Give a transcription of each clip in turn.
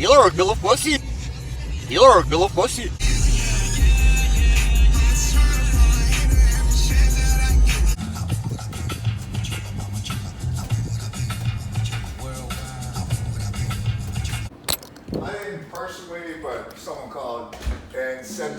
Healer, Bill of Pussy. Healer, Bill of Pussy. I didn't personally, but someone called and said.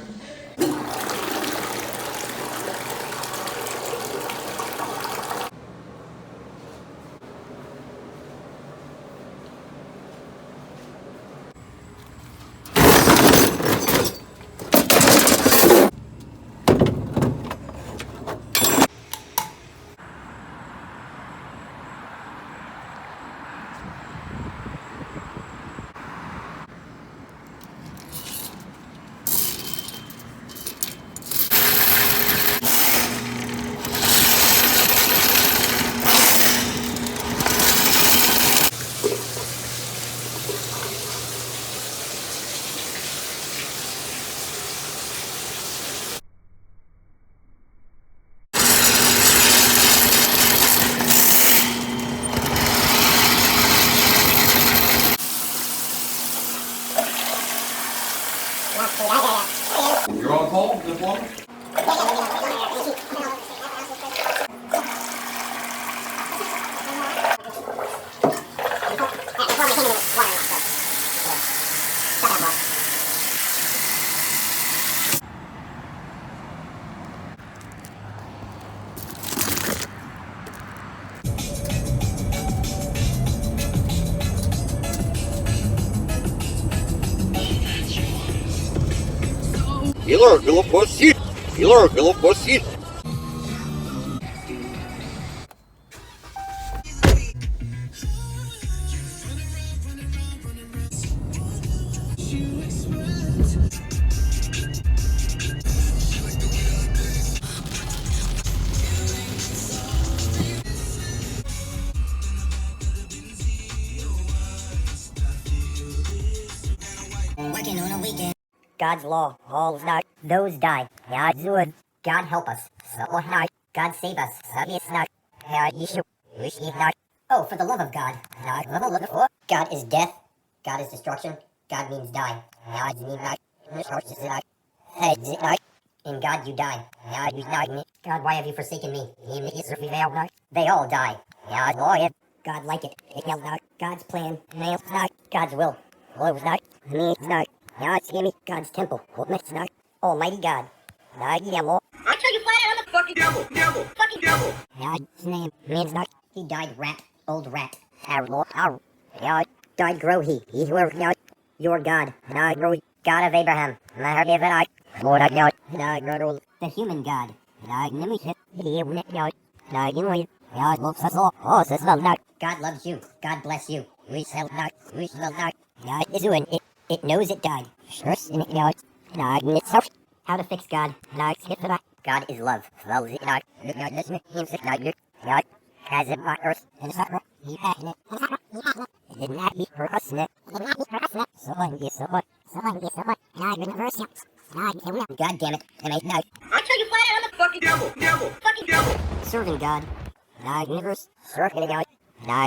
You're on call, diplomat? Healer, Bill of Pussy. Healer, Bill of Pussy. Working on a weekend. God's law, all not those die. God's wood. God help us. So not. God save us. So it's not. Wish he not. Oh, for the love of God. God is death. God is destruction. God means die. God means not. Hey, not. In God you die. God you die. God, why have you forsaken me? They all die. God like it. It yelled not. God's plan. Nails not. God's will. Well, not. Me not. God's temple. It's not. Almighty God. I tell you flat out, I'm the fucking devil, fucking devil. God's name means not. He died rat, old rat. Died grow he. He were your God. God of Abraham. The human God. God loves you. God bless you. We shall not. We shall not. It knows it died. How to fix God? God is love. Has it not earth? He had it. It did not be for us. God damn it. And I know. I tell you flat out, I'm the fucking devil, fucking devil. Serving God. Universe. Serving God.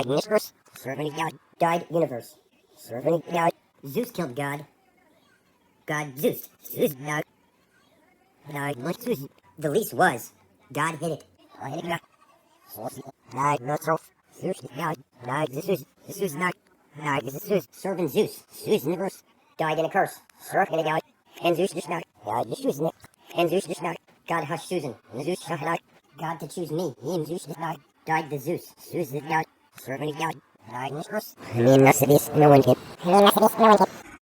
Universe. Serving God. Died universe. Serving God. Zeus killed God. God Zeus. Zeus God. The lease was. God hit it. Serving Zeus. Zeus universe. Died in a curse. And Zeus just not. And Zeus just not. God hushed Susan. Zeus just not. God to choose me. And Zeus just not. Died the Zeus. Zeus did not. Serving God. Died in a curse. No one can.